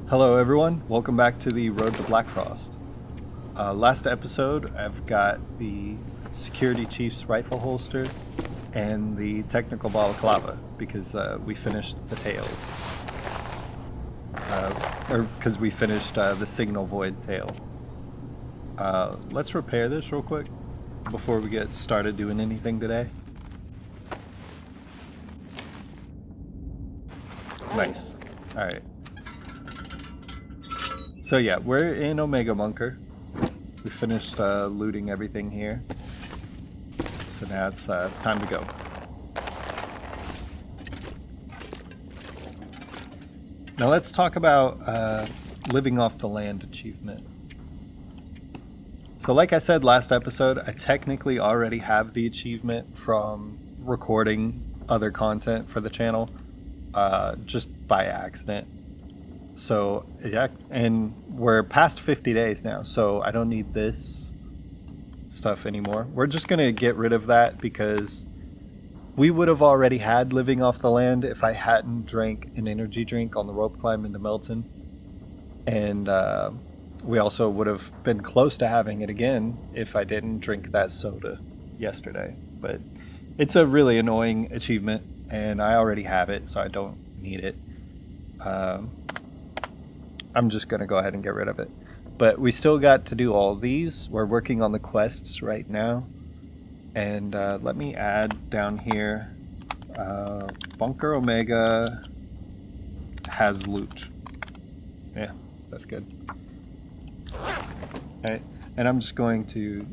Hello everyone, welcome back to the Road to BlackFrost. Last episode I've got the Security Chief's rifle holster and the technical balaclava because we finished the tails. Or because we finished the Signal Void tail. Let's repair this real quick before we get started doing anything today. Nice. Alright. So yeah, we're in Omega Bunker. We finished looting everything here. So now it's time to go. Now let's talk about living off the land achievement. So like I said last episode, I technically already have the achievement from recording other content for the channel, just by accident. So yeah, and we're past 50 days now, so I don't need this stuff anymore. We're just gonna get rid of that because we would have already had living off the land if I hadn't drank an energy drink on the rope climb into Melton. And we also would have been close to having it again if I didn't drink that soda yesterday. But it's a really annoying achievement, and I already have it, so I don't need it. I'm just going to go ahead and get rid of it. But we still got to do all these. We're working on the quests right now. And let me add down here, Bunker Omega has loot. Yeah, that's good. Okay, and I'm just going to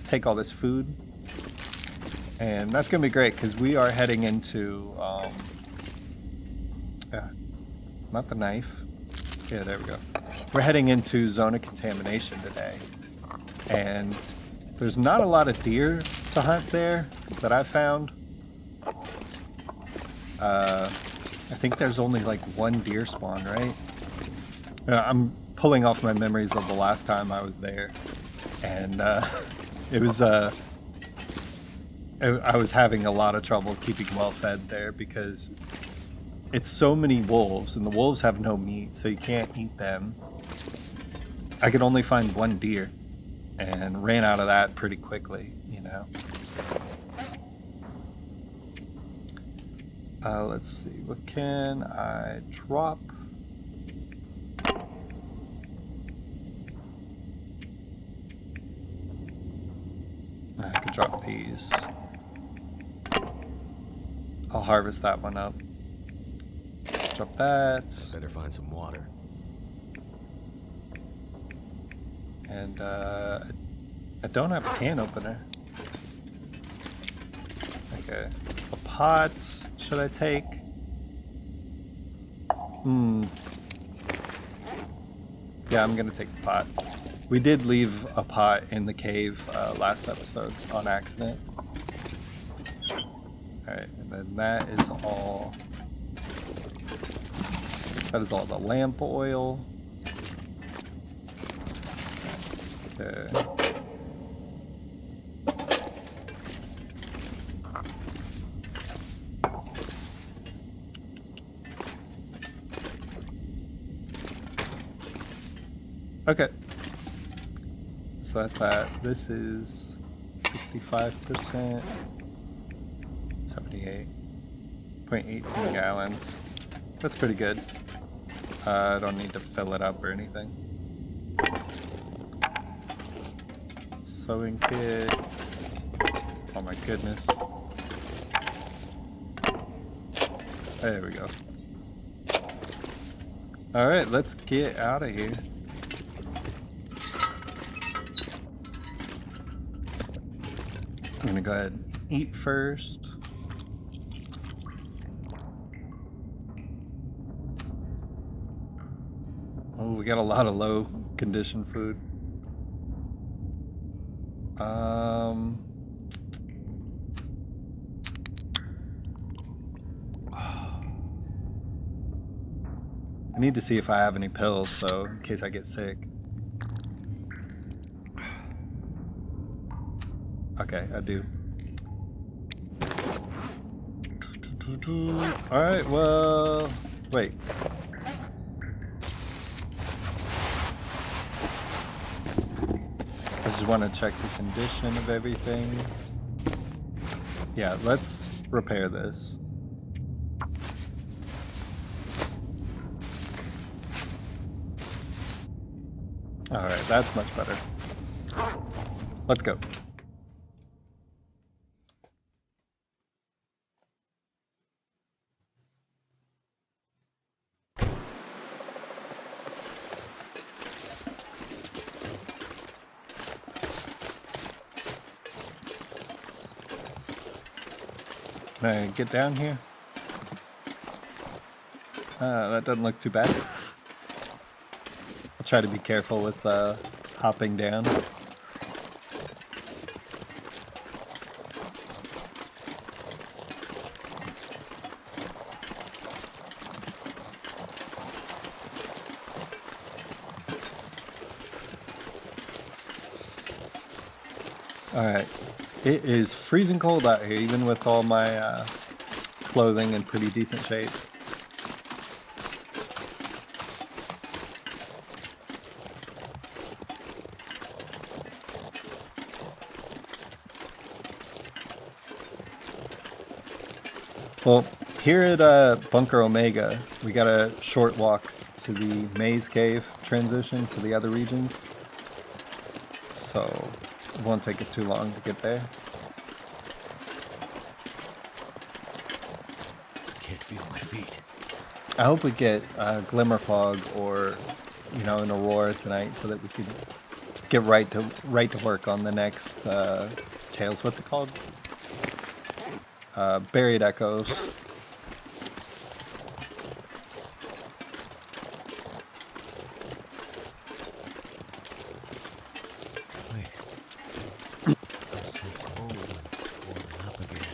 take all this food. And that's going to be great because we are heading into, not the knife. Yeah, there we go. We're heading into zone of contamination today. And there's not a lot of deer to hunt there that I've found. I think there's only like one deer spawn, right? I'm pulling off my memories of the last time I was there. And it was, I was having a lot of trouble keeping well fed there because it's so many wolves, and the wolves have no meat, so you can't eat them. I could only find one deer, and ran out of that pretty quickly, you know. Let's see, what can I drop? I could drop these. I'll harvest that one up. Drop that. Better find some water. And I don't have a can opener. Okay. A pot should I take? Yeah, I'm gonna take the pot. We did leave a pot in the cave last episode on accident. Alright, and then that is all. That is all the lamp oil. Okay. Okay. So that's that. This is 65%. 78.18 gallons. That's pretty good. I don't need to fill it up or anything. Sewing kit. Oh my goodness. There we go. Alright, let's get out of here. I'm gonna go ahead and eat first. Oh, we got a lot of low condition food. I need to see if I have any pills, so in case I get sick. Okay, I do. Alright, well... Wait. just want to check the condition of everything. Yeah, let's repair this. Alright, that's much better. Let's go. Can I get down here? That doesn't look too bad. I'll try to be careful with hopping down. Alright, it is freezing cold out here, even with all my clothing in pretty decent shape. Well, here at Bunker Omega, we got a short walk to the Maze Cave transition to the other regions. So it won't take us too long to get there. Can't feel my feet. I hope we get Glimmer Fog or, you know, an Aurora tonight so that we can get right to work on the next Tales. What's it called? Buried Echoes. Wait. I'm so cold and warming up again.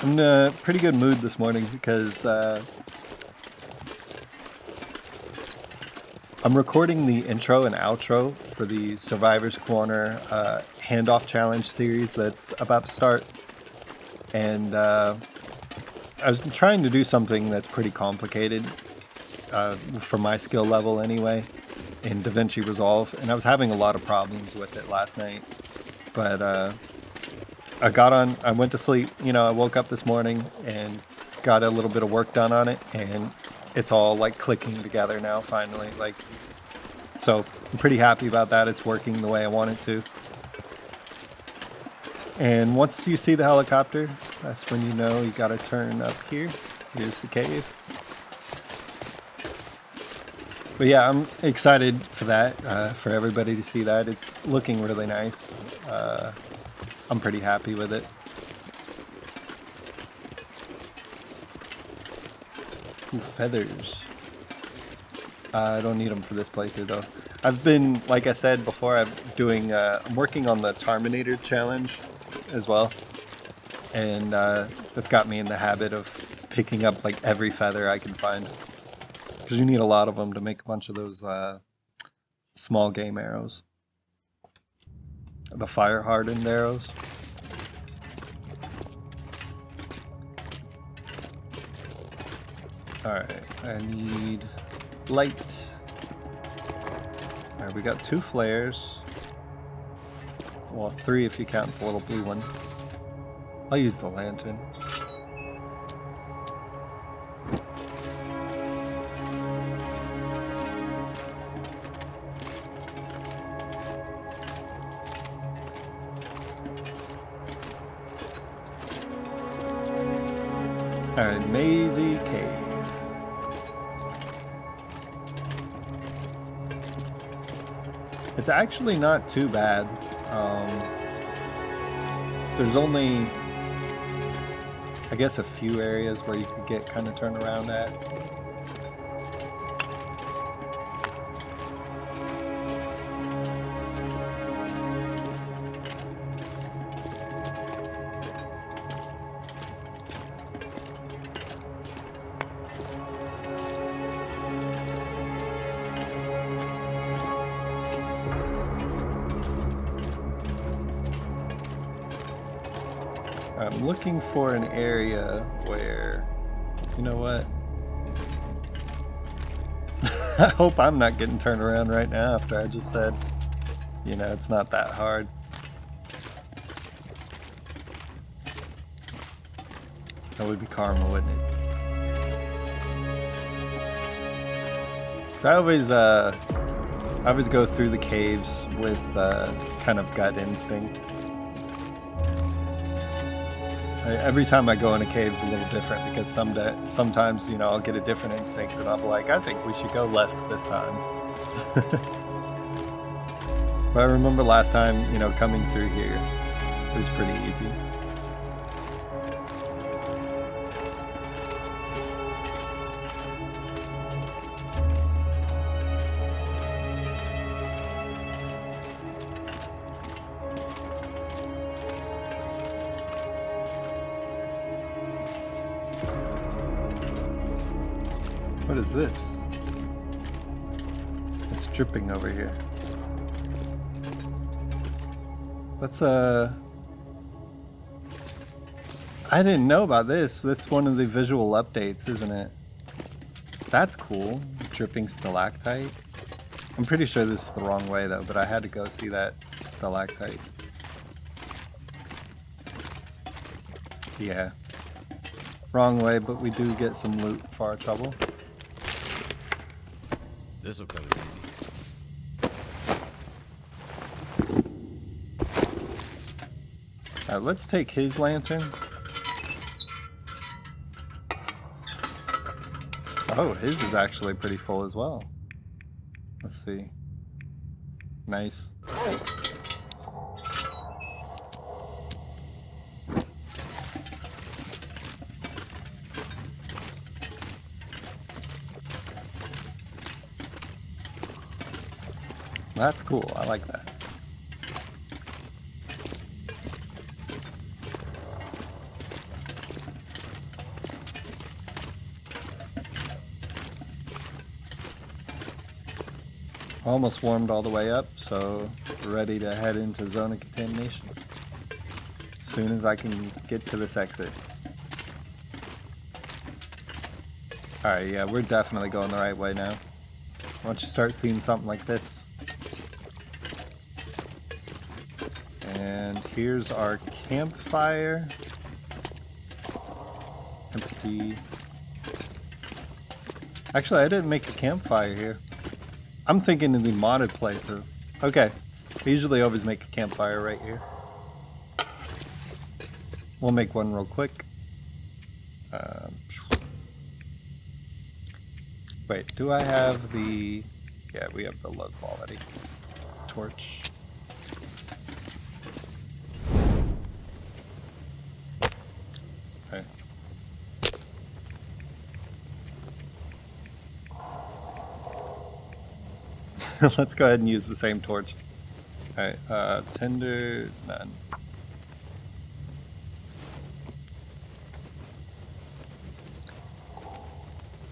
I'm in a pretty good mood this morning because I'm recording the intro and outro for the Survivor's Corner handoff challenge series that's about to start. And I was trying to do something that's pretty complicated for my skill level anyway in DaVinci Resolve, and I was having a lot of problems with it last night. But I went to sleep, you know, I woke up this morning and got a little bit of work done on it, and it's all like clicking together now finally. Like, so I'm pretty happy about that. It's working the way I want it to. And once you see the helicopter, that's when you know you gotta turn up here. Here's the cave. But yeah, I'm excited for that, for everybody to see that. It's looking really nice. I'm pretty happy with it. Ooh, feathers. I don't need them for this playthrough though. I've been, like I said before, I'm working on the Terminator challenge as well. And that's got me in the habit of picking up like every feather I can find. Because you need a lot of them to make a bunch of those small game arrows. The fire hardened arrows. Alright, I need light. Alright, we got 2 flares. Well, 3 if you count the little blue one. I'll use the lantern. Alright, Mazey Cave. It's actually not too bad. There's only, I guess, a few areas where you could get kind of turned around at. I'm looking for an area where, you know what? I hope I'm not getting turned around right now after I just said, you know, it's not that hard. That would be karma, wouldn't it? So I always go through the caves with kind of gut instinct. Every time I go in a cave is a little different because sometimes, you know, I'll get a different instinct and I'll be like, I think we should go left this time. But I remember last time, you know, coming through here, it was pretty easy. What is this? It's dripping over here. Let's I didn't know about this. That's one of the visual updates, isn't it? That's cool. Dripping stalactite. I'm pretty sure this is the wrong way though, but I had to go see that stalactite. Yeah. Wrong way, but we do get some loot for our trouble. This'll come in handy. Alright, let's take his lantern. Oh, his is actually pretty full as well. Let's see. Nice. That's cool. I like that. Almost warmed all the way up, so we're ready to head into zone of contamination. As soon as I can get to this exit. Alright, yeah, we're definitely going the right way now. Once you start seeing something like this. And here's our campfire. Empty. Actually, I didn't make a campfire here. I'm thinking in the modded playthrough. Okay. I usually always make a campfire right here. We'll make one real quick. Wait, do I have the... Yeah, we have the low quality torch. Okay. Let's go ahead and use the same torch. Alright, tinder, none.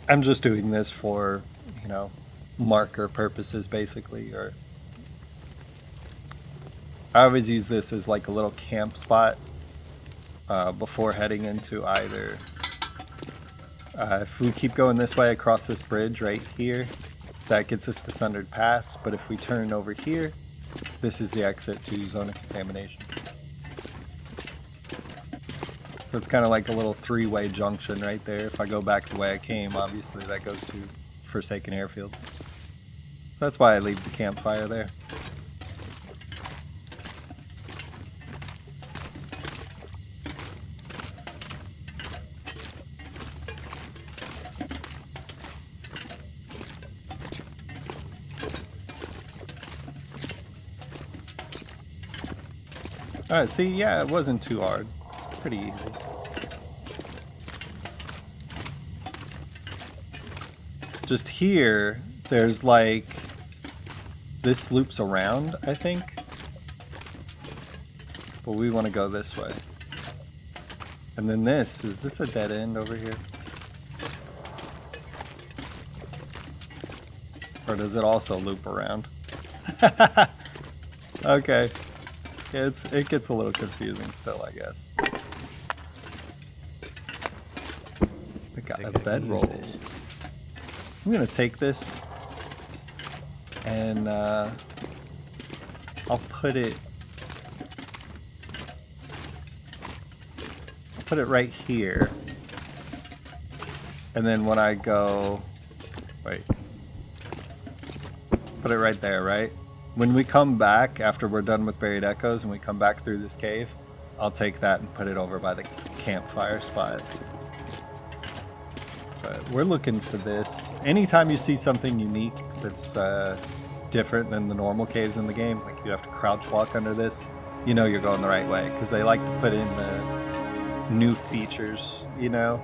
I'm just doing this for, you know, marker purposes basically, or I always use this as like a little camp spot before heading into either if we keep going this way across this bridge right here, that gets us to Sundered Pass, but if we turn over here, this is the exit to Zone of Contamination. So it's kind of like a little three-way junction right there. If I go back the way I came, obviously that goes to Forsaken Airfield. That's why I leave the campfire there. Alright, see, yeah, it wasn't too hard. Pretty easy. Just here, there's like... This loops around, I think. But we want to go this way. And then this, is this a dead end over here? Or does it also loop around? Okay. It gets a little confusing still, I guess. We got a bedroll. I'm gonna take this and I'll put it right here. And then when I go, wait, put it right there, right? When we come back after we're done with Buried Echoes and we come back through this cave, I'll take that and put it over by the campfire spot. But we're looking for this. Anytime you see something unique that's different than the normal caves in the game, like you have to crouch walk under this, you know you're going the right way, because they like to put in the new features, you know?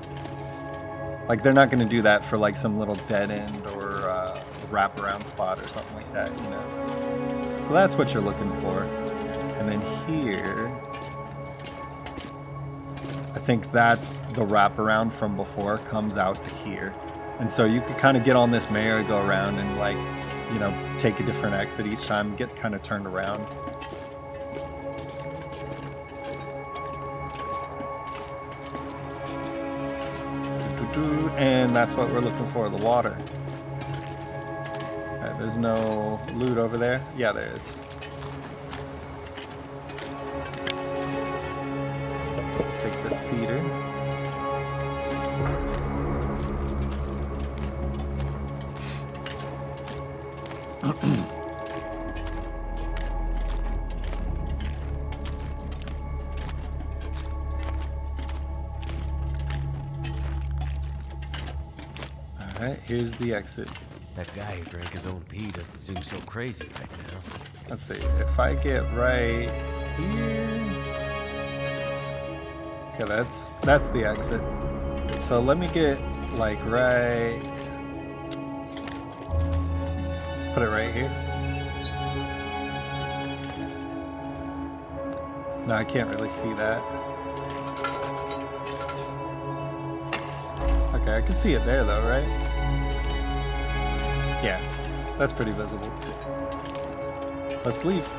Like they're not going to do that for like some little dead end or wraparound spot or something like that, you know? So that's what you're looking for. And then here, I think that's the wraparound from before comes out to here. And so you could kind of get on this merry-go-round and like, you know, take a different exit each time and get kind of turned around. And that's what we're looking for, the water. Alright, there's no loot over there. Yeah, there is. Take the cedar. Alright, here's the exit. That guy who drank his own pee doesn't seem so crazy right now. Let's see, if I get right here... Yeah, that's the exit. So let me get, like, right... Put it right here. No, I can't really see that. Okay, I can see it there, though, right? Yeah, that's pretty visible. Let's leave.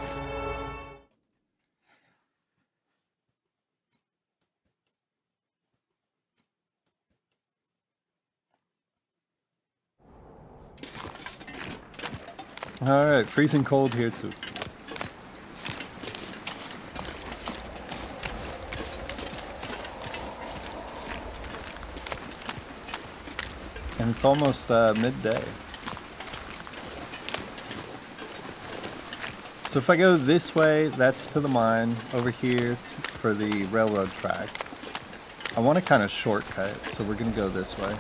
Alright, freezing cold here too. And it's almost midday. So if I go this way, that's to the mine. Over here for the railroad track. I want to kind of shortcut, so we're going to go this way.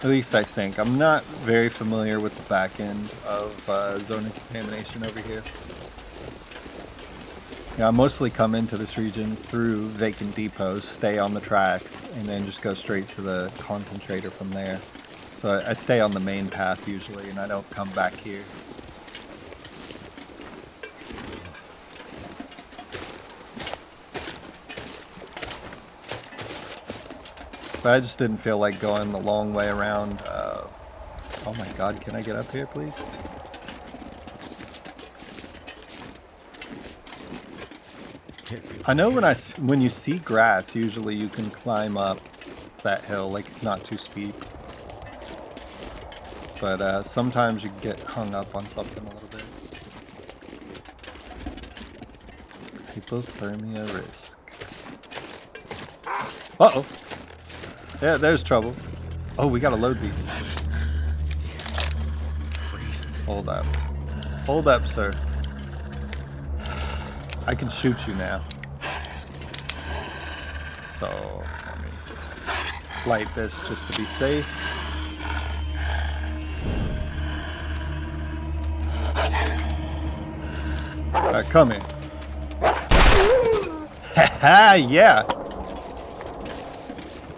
At least I think. I'm not very familiar with the back end of zone of contamination over here. Yeah, I mostly come into this region through vacant depots, stay on the tracks, and then just go straight to the Concentrator from there. So I stay on the main path usually, and I don't come back here. But I just didn't feel like going the long way around. Oh my god, can I get up here, please? I know when you see grass, usually you can climb up that hill, like it's not too steep. But sometimes you get hung up on something a little bit. Hypothermia risk. Uh-oh. Yeah, there's trouble. Oh, we gotta load these. Hold up. Hold up, sir. I can shoot you now. So, let me light this just to be safe. Alright, come here. Haha, yeah!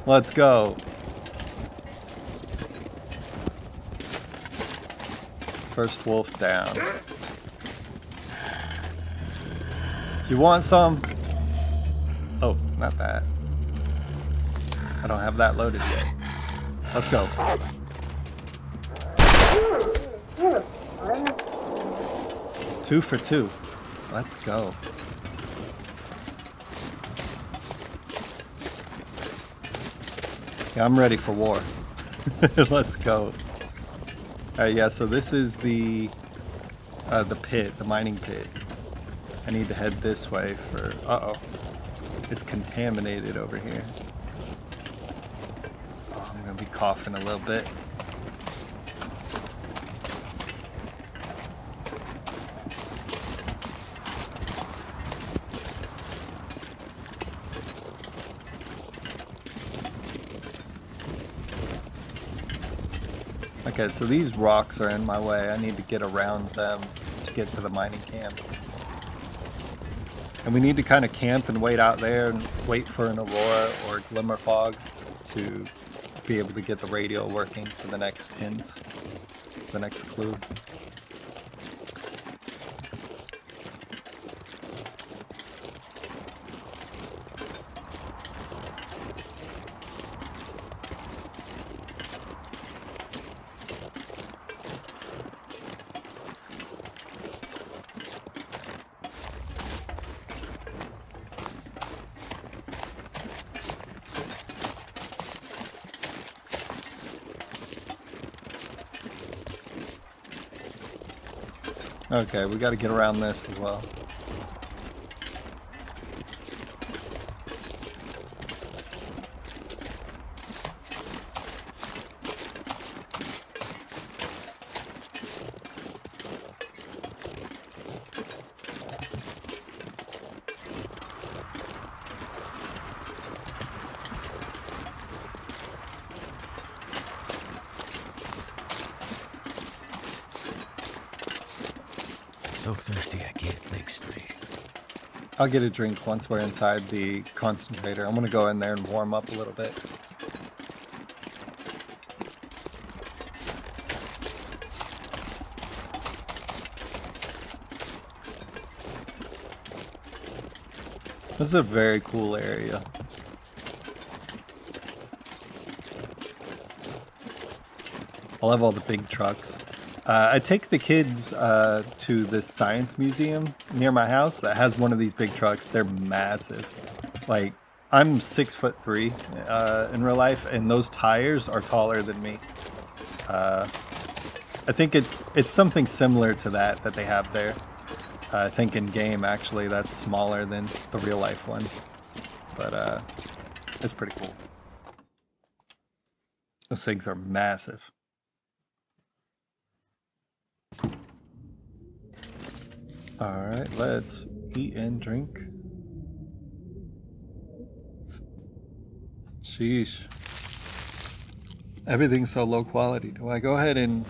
Let's go. First wolf down. You want some? Oh, not that. I don't have that loaded yet. Let's go. Two for two. Let's go. Yeah, I'm ready for war. Let's go. Alright, yeah, so this is the pit, the mining pit. I need to head this way for... Uh-oh. It's contaminated over here. Oh, I'm gonna be coughing a little bit. Okay, so these rocks are in my way. I need to get around them to get to the mining camp. And we need to kind of camp and wait out there and wait for an aurora or a glimmer fog to be able to get the radio working for the next hint, the next clue. Okay, we got to get around this as well. So thirsty I can't think straight. I'll get a drink once we're inside the concentrator. I'm gonna go in there and warm up a little bit. This is a very cool area. I love all the big trucks. I take the kids to this science museum near my house that has one of these big trucks. They're massive. Like, I'm 6'3" in real life, and those tires are taller than me. I think it's something similar to that they have there. I think in game actually that's smaller than the real life one, but it's pretty cool. Those things are massive. Alright, let's eat and drink. Sheesh. Everything's so low quality. Do I go ahead and...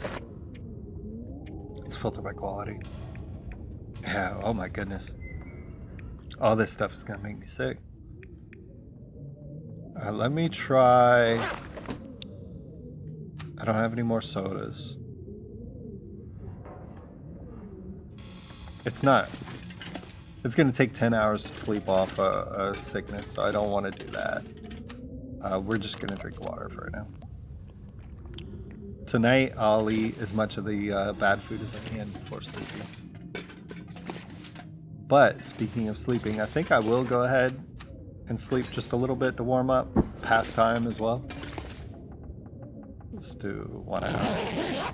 Let's filter by quality. Yeah, oh my goodness. All this stuff is gonna make me sick. Let me try... I don't have any more sodas. It's not. It's going to take 10 hours to sleep off a sickness, so I don't want to do that. We're just going to drink water for now. Tonight, I'll eat as much of the bad food as I can before sleeping. But, speaking of sleeping, I think I will go ahead and sleep just a little bit to warm up. Past time as well. Let's do 1 hour.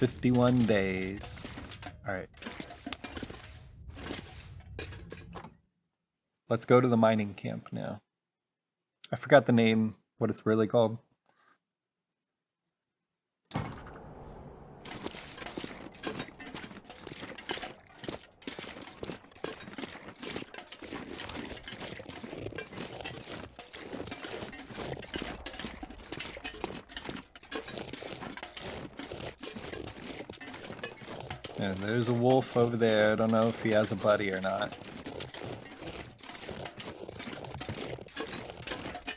"51 days. Alright. Let's go to the mining camp now. I forgot the name, what it's really called. And there's a wolf over there. I don't know if he has a buddy or not.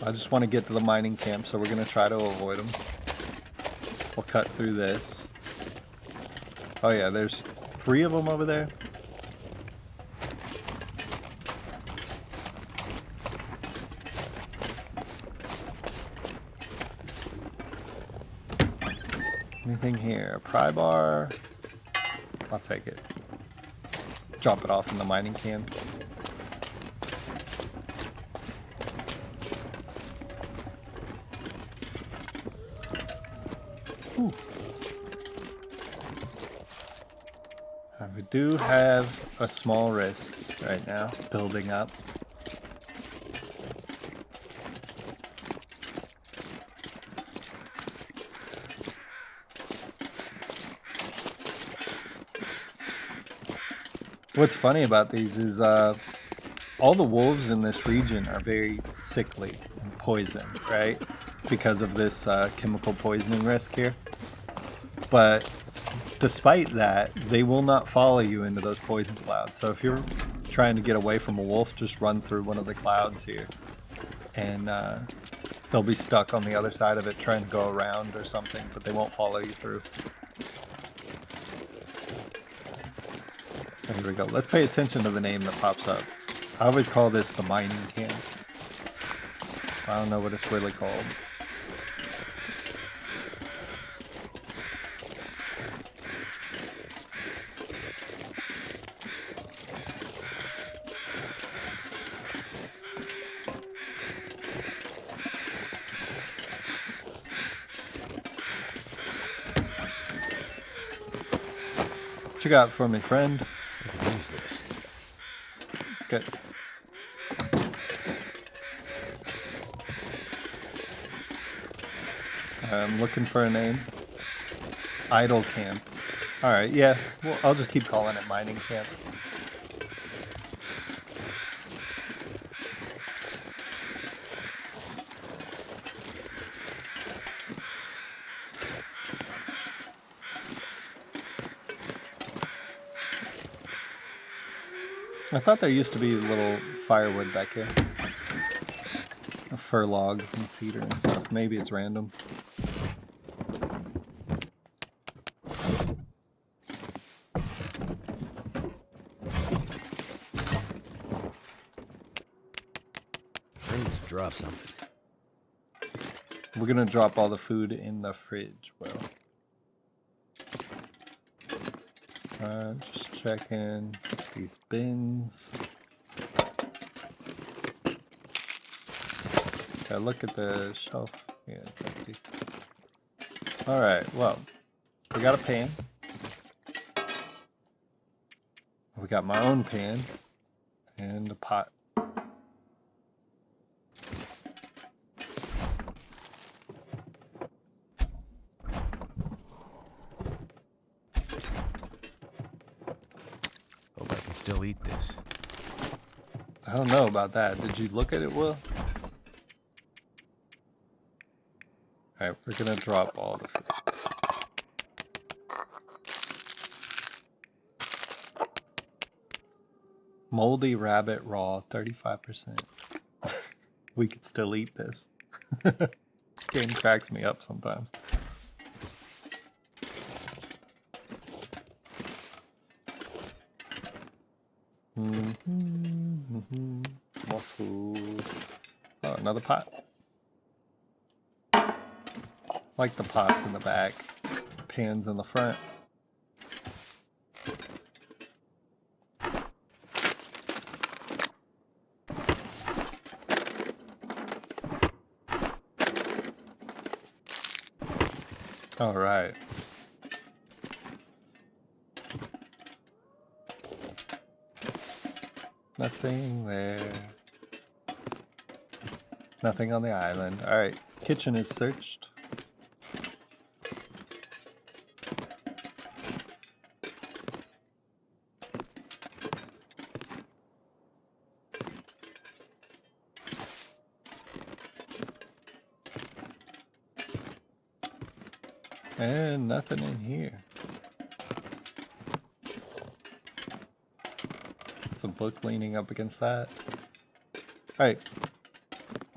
I just want to get to the mining camp, so we're going to try to avoid him. We'll cut through this. Oh yeah, there's 3 of them over there. Anything here? Pry bar. I'll take it. Drop it off in the mining camp. Whew. We do have a small risk right now, building up. What's funny about these is all the wolves in this region are very sickly and poisoned, right? Because of this chemical poisoning risk here. But despite that, they will not follow you into those poison clouds. So if you're trying to get away from a wolf, just run through one of the clouds here. And they'll be stuck on the other side of it trying to go around or something, but they won't follow you through. Here we go. Let's pay attention to the name that pops up. I always call this the mining camp. I don't know what it's really called. What you got for me, friend? Use this. Good. I'm looking for a name. Idle camp. Alright, yeah. Well, I'll just keep calling it mining camp. I thought there used to be a little firewood back here. Fir logs and cedar and stuff. Maybe it's random. I need to drop something. We're gonna drop all the food in the fridge, Will. Just checking these bins. Okay, look at the shelf. Yeah, it's empty. Alright, well, we got a pan. We got my own pan and a pot. Hope I can still eat this. I don't know about that. Did you look at it, Will? Alright, we're gonna drop all the food. Moldy rabbit raw, 35%. We could still eat this. This game cracks me up sometimes. More food. Oh, another pot. Like the pots in the back, pans in the front. All right. Nothing there. Nothing on the island. All right. Kitchen is searched. And nothing in here. book leaning up against that. Alright.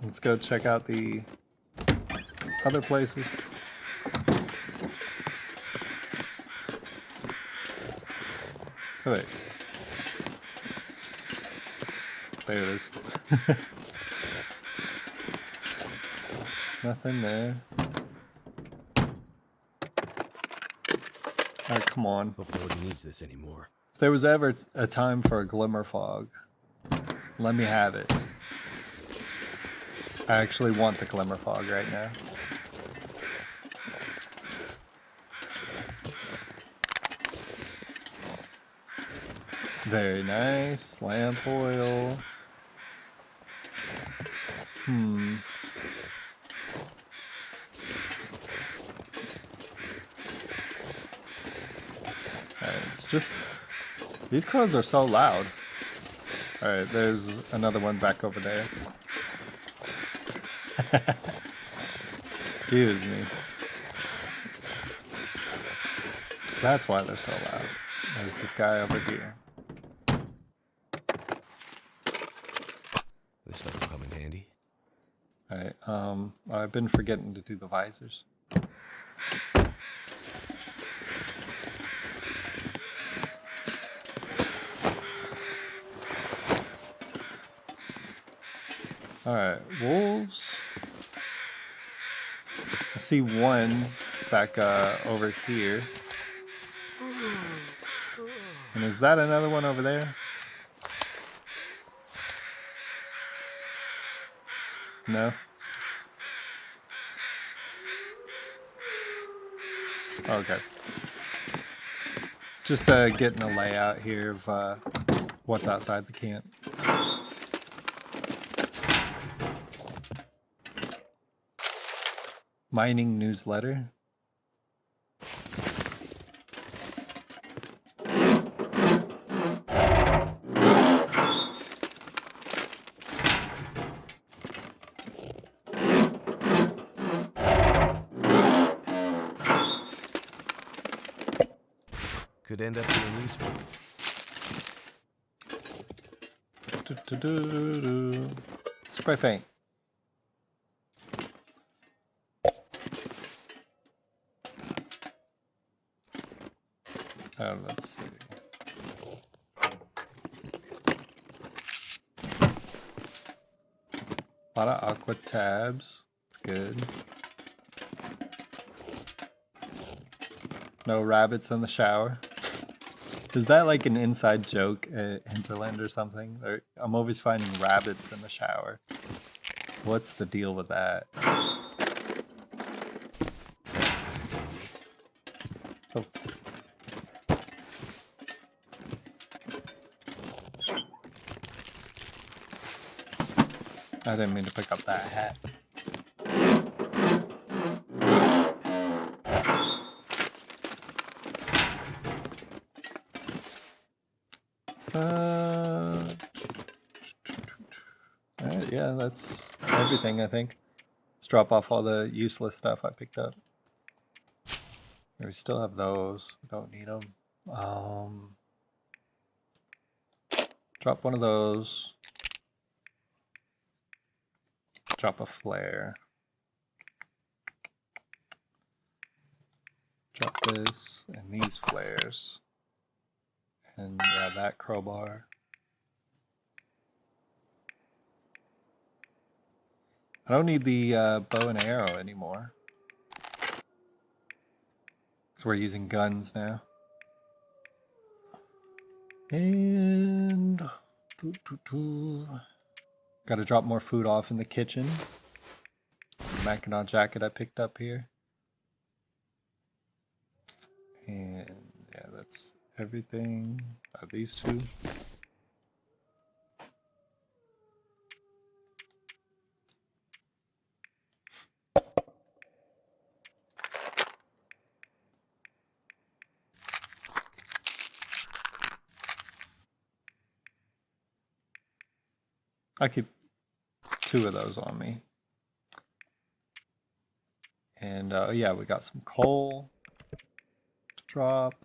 Let's go check out the other places. Oh, wait. There it is. Nothing there. Alright, come on. Hope nobody needs this anymore. If there was ever a time for a glimmer fog, let me have it. I actually want the glimmer fog right now. Very nice. Lamp oil. Alright, it's just... These crows are so loud. Alright, there's another one back over there. Excuse me. That's why they're so loud. There's this guy over here. This stuff will come in handy. Alright, I've been forgetting to do the visors. Alright, wolves. I see one back over here. And is that another one over there? No? Okay. Just getting a layout here of what's outside the camp. Mining newsletter. Could end up being useful. Spray paint. Let's see. A lot of aqua tabs. It's good. No rabbits in the shower. Is that like an inside joke at Hinterland or something? I'm always finding rabbits in the shower. What's the deal with that? Oh. I didn't mean to pick up that hat. Alright, yeah, that's everything, I think. Let's drop off all the useless stuff I picked up. We still have those. We don't need them. Drop one of those. Drop a flare. Drop this and these flares. And yeah, that crowbar. I don't need the bow and arrow anymore. Because we're using guns now. And... Gotta drop more food off in the kitchen. The Mackinac jacket I picked up here. And yeah, that's everything. These two. I keep 2 of those on me. And yeah, we got some coal to drop.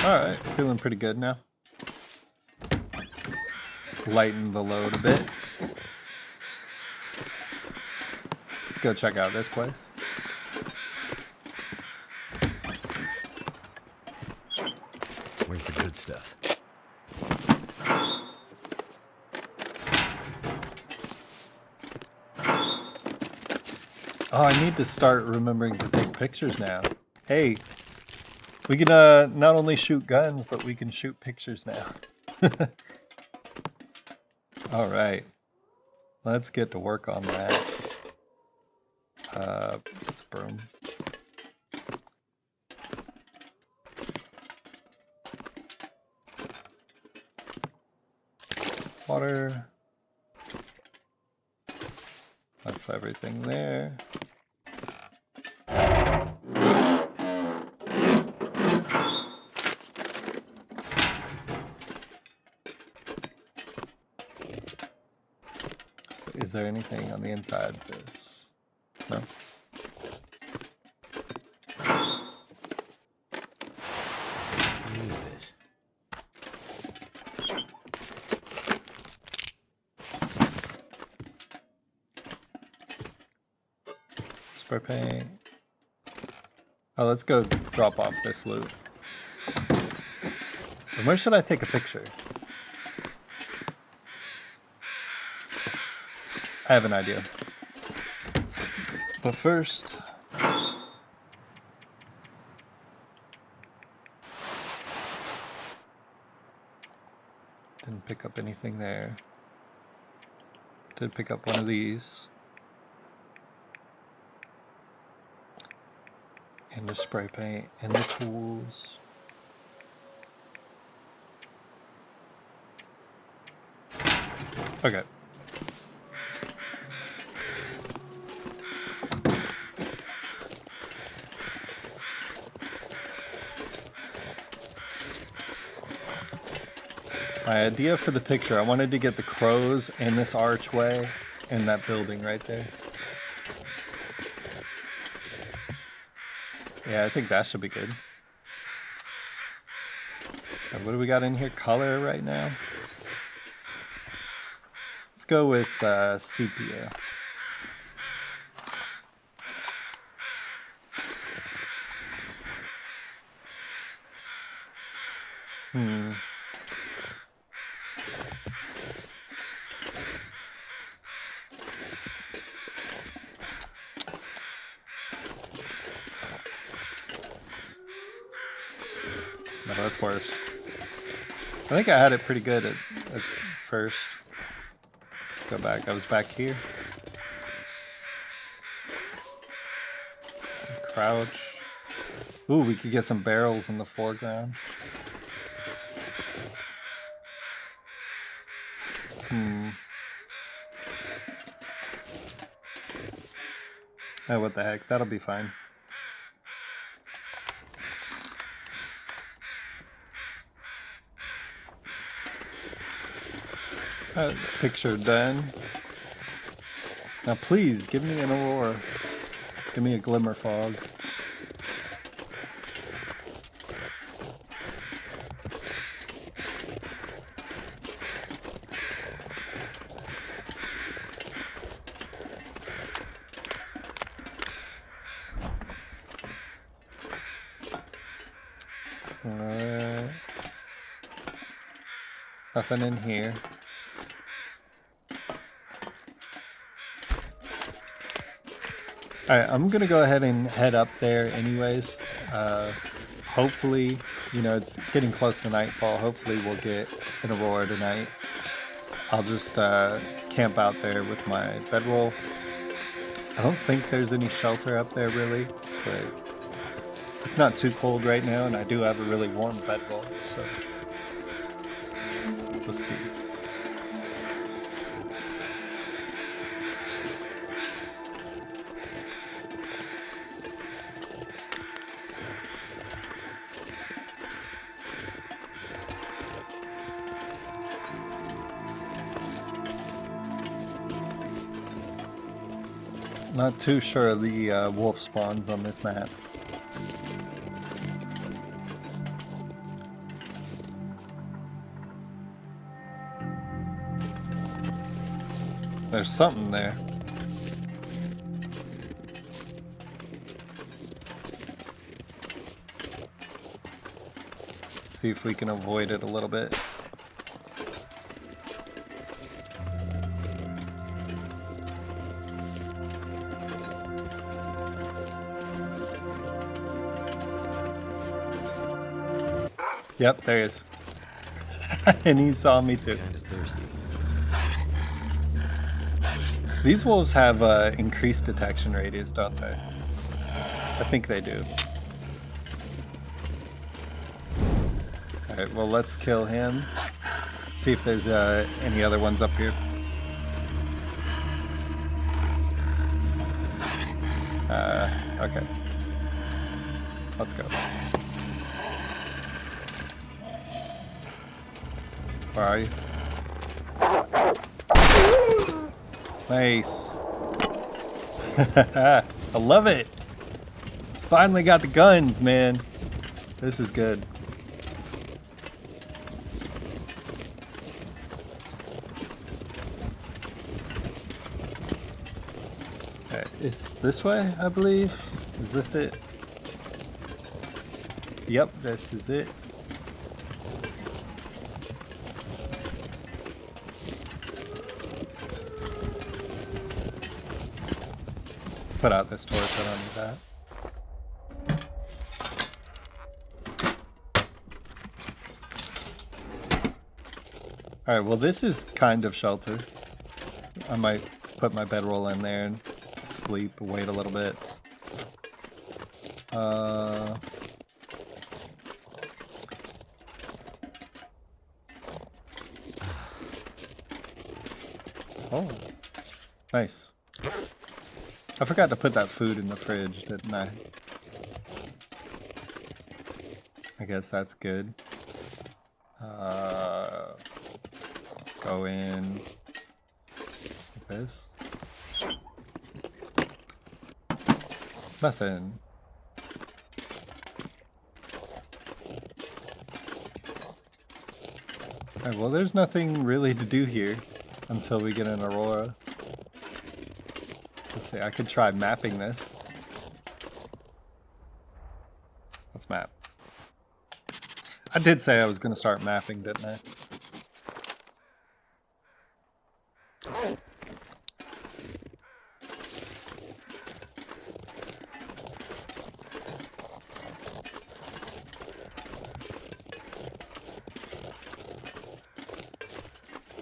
Alright, feeling pretty good now. Lighten the load a bit. Let's go check out this place. Where's the good stuff? Oh, I need to start remembering to take pictures now. Hey, we can not only shoot guns, but we can shoot pictures now. All right, let's get to work on that. It's a broom. Water. That's everything there. Is there anything on the inside of this? No? Use this. Spray paint. Oh, let's go drop off this loot. And where should I take a picture? I have an idea. But first... Didn't pick up anything there. Did pick up one of these. And the spray paint and the tools. Okay. My idea for the picture, I wanted to get the crows in this archway and that building right there. Yeah, I think that should be good. And what do we got in here? Color right now? Let's go with sepia. No, that's worse. I think I had it pretty good at first. Let's go back. I was back here. Crouch. Ooh, we could get some barrels in the foreground. Oh, what the heck? That'll be fine. Picture done. Now please, give me an aurora. Give me a glimmer fog. Alright. Nothing in here. Alright, I'm gonna go ahead and head up there anyways. Hopefully, you know, it's getting close to nightfall. Hopefully we'll get an aurora tonight. I'll just camp out there with my bedroll. I don't think there's any shelter up there really, but it's not too cold right now, and I do have a really warm bedroll, so we'll see. Not too sure of the wolf spawns on this map. There's something there. Let's see if we can avoid it a little bit. Yep, there he is. And he saw me too. Kinda thirsty. These wolves have increased detection radius, don't they? I think they do. Alright, well, let's kill him. See if there's any other ones up here. Okay. Let's go. Where are you? Nice. I love it. Finally got the guns, man. This is good. Okay, it's this way, I believe. Is this it? Yep, this is it. Put out this torch, I don't need that. Alright, well this is kind of shelter. I might put my bedroll in there and sleep, wait a little bit. Oh, nice. I forgot to put that food in the fridge, didn't I? I guess that's good. Go in like this. Nothing. Alright, well there's nothing really to do here until we get an aurora. Let's see, I could try mapping this. Let's map. I did say I was going to start mapping, didn't I?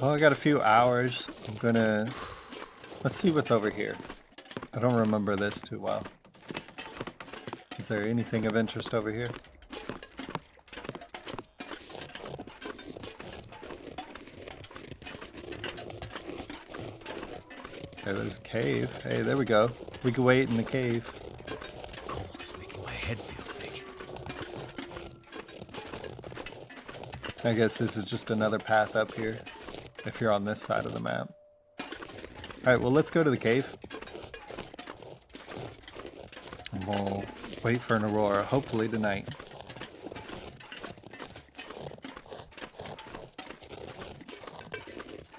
Well, I got a few hours. I'm gonna... Let's see what's over here. I don't remember this too well. Is there anything of interest over here? Okay, there's a cave. Hey, there we go. We can wait in the cave. Cold is making my head feel thick. I guess this is just another path up here, if you're on this side of the map. Alright, well let's go to the cave. And we'll wait for an aurora, hopefully tonight.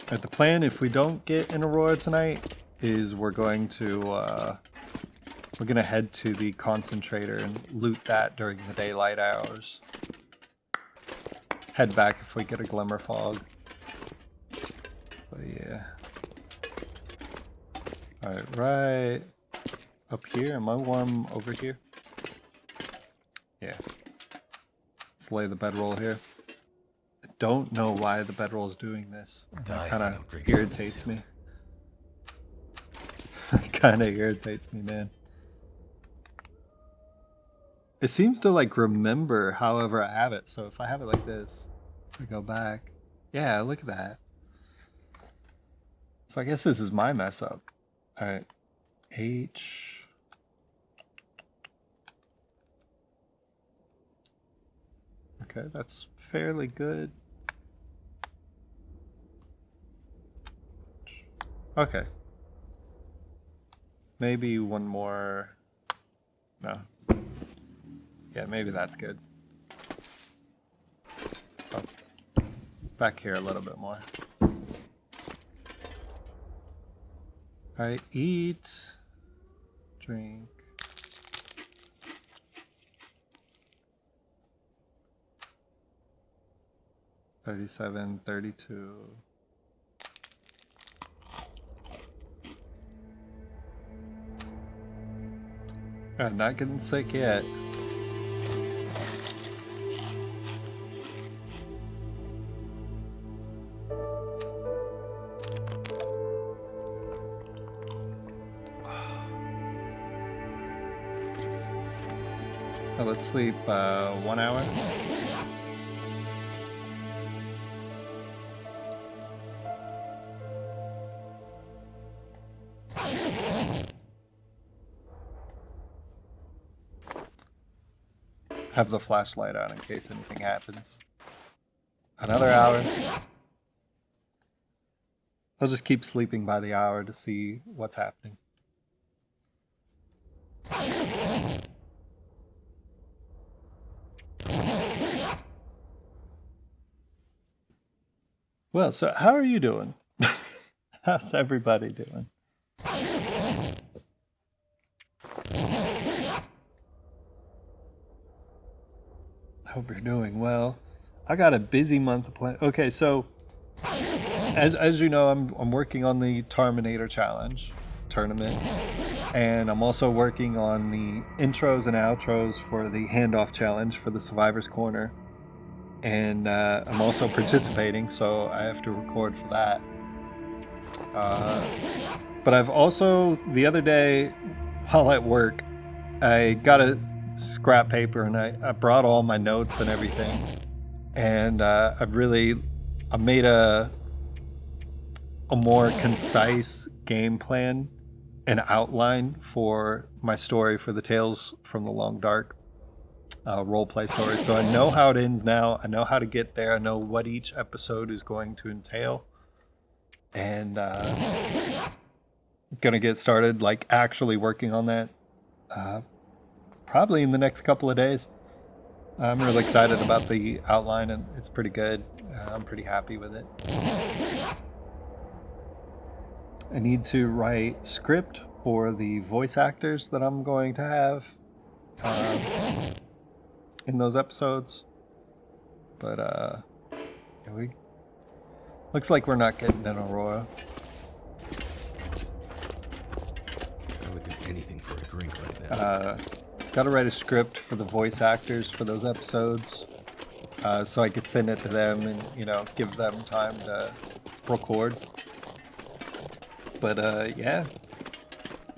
Alright, the plan, if we don't get an aurora tonight, is we're going to head to the Concentrator and loot that during the daylight hours. Head back if we get a glimmer fog. But yeah. Alright, right up here. Am I warm over here? Yeah. Let's lay the bedroll here. I don't know why the bedroll is doing this. It kind of irritates me. It kind of irritates me, man. It seems to like remember however I have it. So if I have it like this, I go back. Yeah, look at that. So I guess this is my mess up. Alright. H. Okay, that's fairly good. Okay. Maybe one more. No. Yeah, maybe that's good. Oh. Back here a little bit more. Alright, eat, drink. $37, $32. Not getting sick yet. Let's sleep 1 hour. Have the flashlight on in case anything happens. Another hour. I'll just keep sleeping by the hour to see what's happening. Well, so how are you doing? How's everybody doing? Hope you're doing well. I got a busy month of plan. Okay, so as you know, I'm working on the Terminator Challenge tournament, and I'm also working on the intros and outros for the handoff challenge for the Survivor's Corner, and I'm also participating, so I have to record for that. But I've also, the other day while at work, I got a scrap paper and I brought all my notes and everything, and I made a more concise game plan and outline for my story for the Tales from the Long Dark roleplay story. So I know how it ends now. I know how to get there. I know what each episode is going to entail, and gonna get started like actually working on that probably in the next couple of days. I'm really excited about the outline, and it's pretty good. I'm pretty happy with it. I need to write script for the voice actors that I'm going to have in those episodes. But looks like we're not getting an Aurora. I would do anything for a drink right now. Got to write a script for the voice actors for those episodes, so I could send it to them and, you know, give them time to record. But yeah,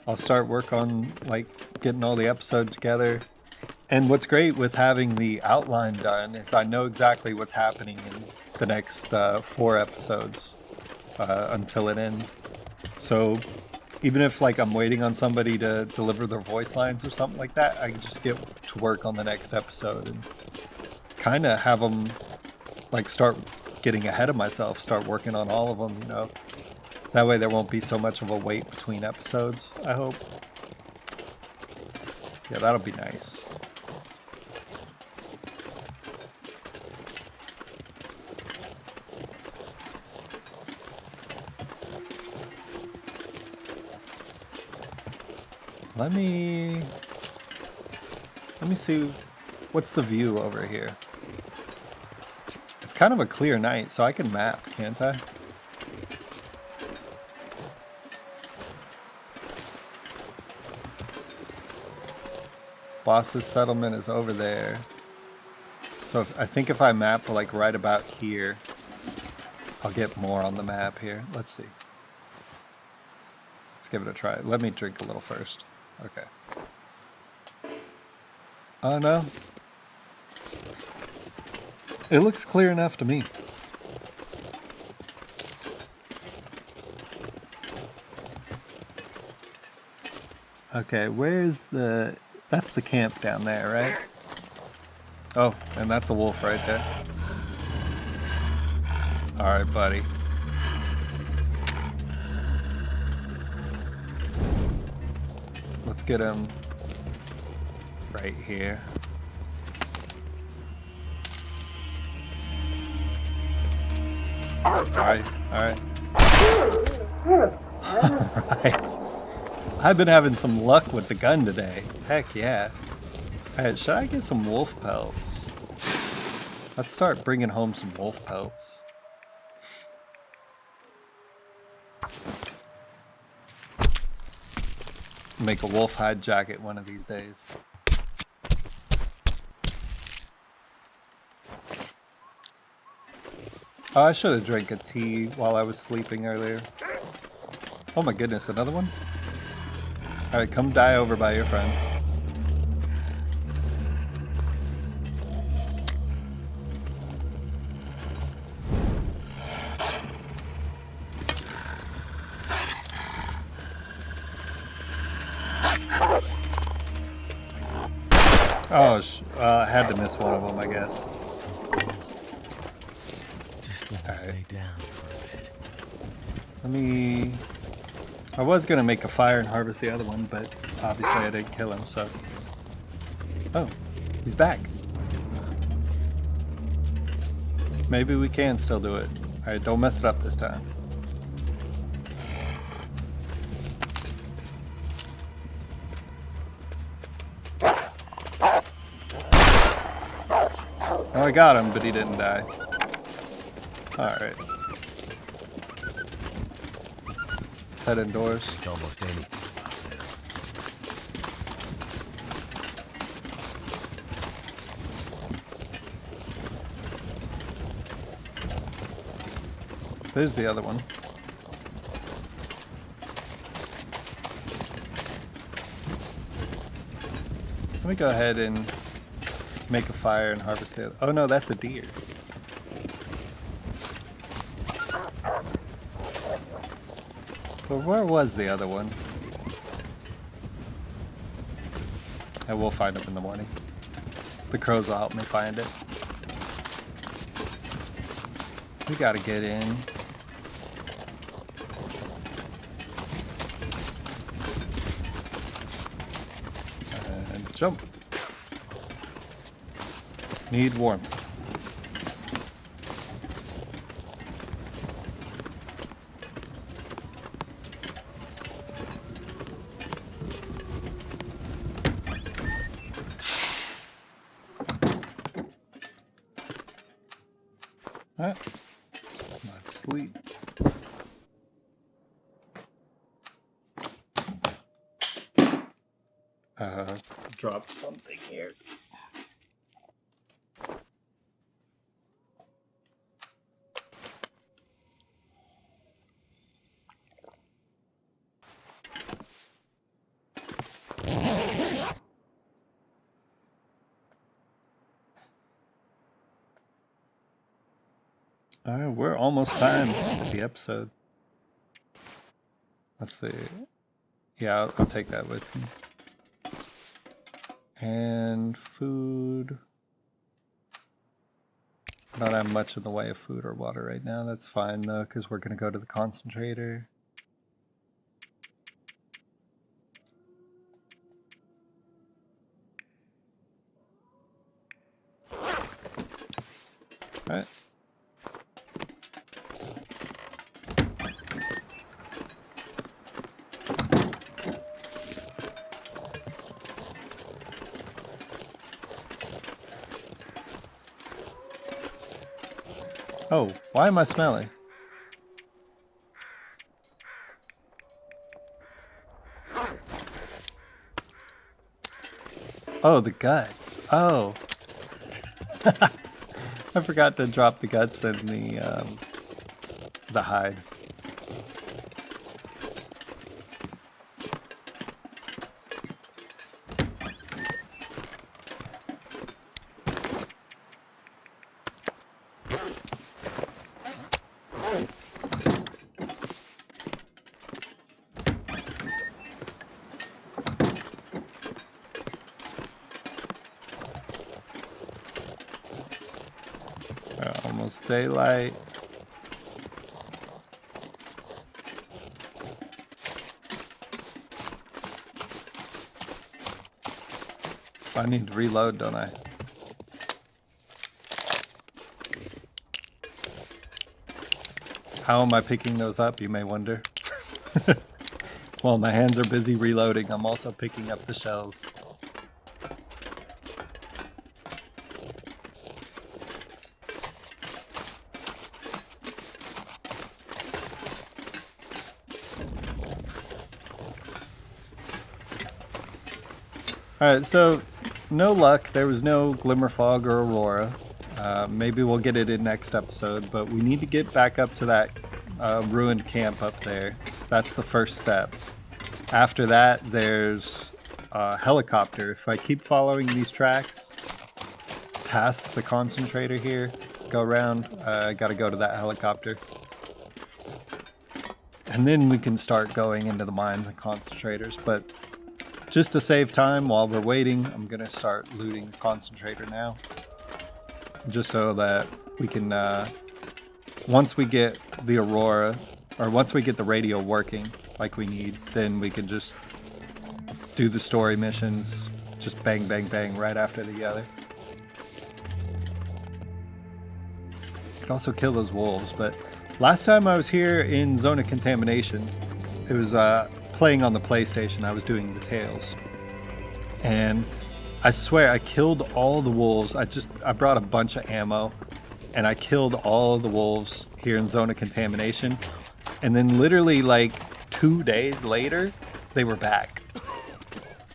I'll start work on like getting all the episodes together. And what's great with having the outline done is I know exactly what's happening in the next 4 episodes until it ends. So even if like I'm waiting on somebody to deliver their voice lines or something like that, I can just get to work on the next episode and kind of have them like start getting ahead of myself, start working on all of them, you know. That way there won't be so much of a wait between episodes, I hope. Yeah, that'll be nice. Let me see what's the view over here. It's kind of a clear night, so I can map, can't I? Boss's settlement is over there. So I think if I map like right about here, I'll get more on the map here. Let's see. Let's give it a try. Let me drink a little first. Okay. Oh no. It looks clear enough to me. Okay, where's the... That's the camp down there, right? Oh, and that's a wolf right there. Alright, buddy. Let's get him right here. Alright, alright. Right. I've been having some luck with the gun today. Heck yeah. Alright, should I get some wolf pelts? Let's start bringing home some wolf pelts. Make a wolf hide jacket one of these days. Oh, I should have drank a tea while I was sleeping earlier. Oh my goodness, another one? Alright, come die over by your friend. Oh, I had to miss one of them, I guess. Just let me lay down for a bit. Let me... I was gonna make a fire and harvest the other one, but obviously I didn't kill him, so... Oh, he's back. Maybe we can still do it. Alright, don't mess it up this time. Oh, I got him, but he didn't die. Alright. Let's head indoors. It's almost anything. There's the other one. Let me go ahead and make a fire and harvest the other. Oh no, that's a deer. But where was the other one? And we'll find him in the morning. The crows will help me find it. We gotta get in. And jump. Need warmth. Alright. Let's sleep. Drop something here. Alright, we're almost time with the episode. Let's see. Yeah, I'll take that with me. And food. I don't have much in the way of food or water right now. That's fine though, because we're going to go to the concentrator. Alright. Oh, why am I smelling? Oh, the guts. Oh. I forgot to drop the guts in the hide. Almost daylight. I need to reload, don't I? How am I picking those up, you may wonder? While my hands are busy reloading, I'm also picking up the shells. Alright, so no luck. There was no glimmer fog or aurora. Maybe we'll get it in next episode, but we need to get back up to that ruined camp up there. That's the first step. After that, there's a helicopter. If I keep following these tracks past the concentrator here, go around, I gotta go to that helicopter. And then we can start going into the mines and concentrators, but just to save time while we're waiting, I'm gonna start looting the concentrator now. Just so that we can, once we get the aurora, or once we get the radio working like we need, then we can just do the story missions, just bang, bang, bang, right after the other. Could also kill those wolves, but last time I was here in Zone of Contamination, it was playing on the PlayStation. I was doing the Tales, and I swear I killed all the wolves. I brought a bunch of ammo, and I killed all the wolves here in Zone of Contamination, and then literally like 2 days later, they were back.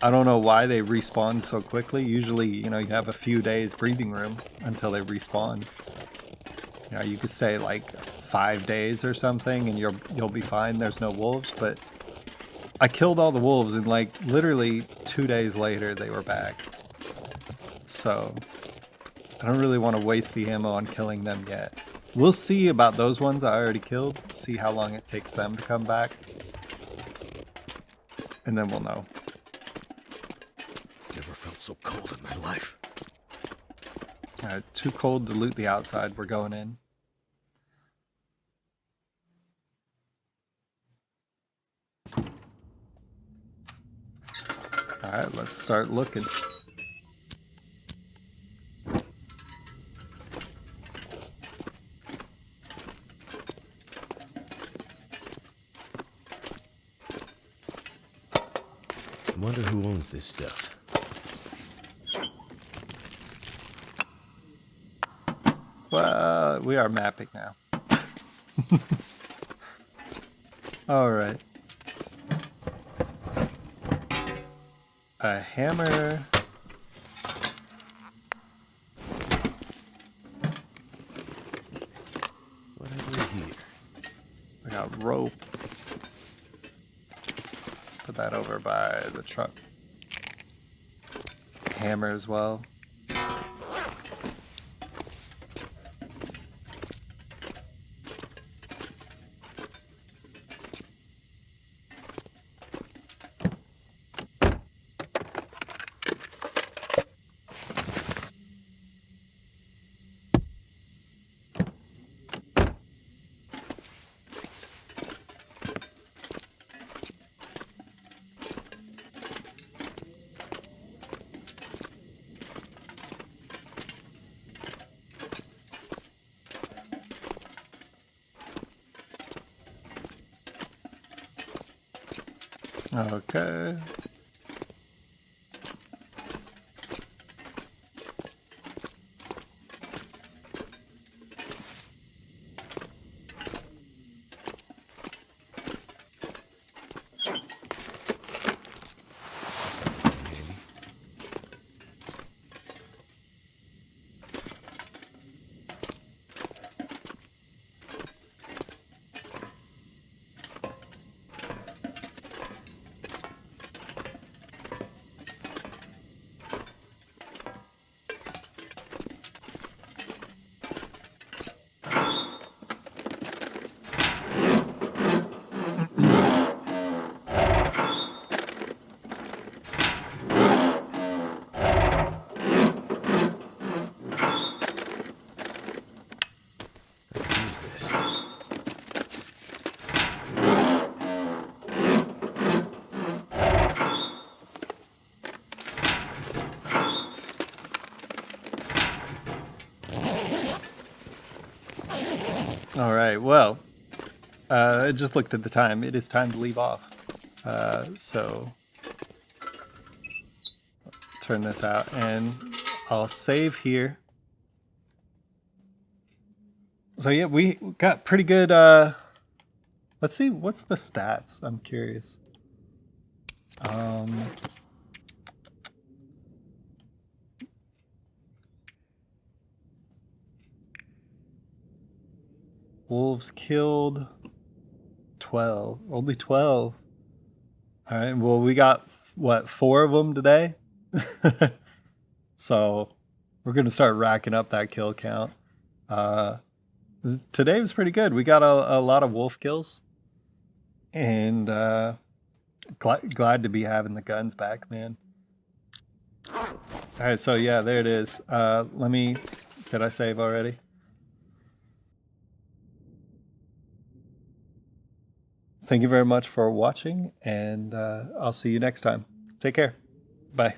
I don't know why they respawn so quickly. Usually, you know, you have a few days breathing room until they respawn. You know, you could say like 5 days or something and you'll be fine. There's no wolves, but I killed all the wolves and like literally 2 days later they were back. So I don't really want to waste the ammo on killing them yet. We'll see about those ones I already killed. See how long it takes them to come back. And then we'll know. Never felt so cold in my life. Too cold to loot the outside. We're going in. Alright, let's start looking. I wonder who owns this stuff. Well, we are mapping now. Alright. A hammer. What have we here? I got rope. Put that over by the truck. Hammer as well. Okay. All right, well, I just looked at the time. It is time to leave off. So turn this out and I'll save here. So yeah, we got pretty good. Let's see, what's the stats? I'm curious. Wolves killed 12. Only 12. All right. Well, we got what, 4 of them today? So we're going to start racking up that kill count. Today was pretty good. We got a lot of wolf kills. And glad to be having the guns back, man. All right. So yeah, there it is. Did I save already? Thank you very much for watching, and I'll see you next time. Take care. Bye.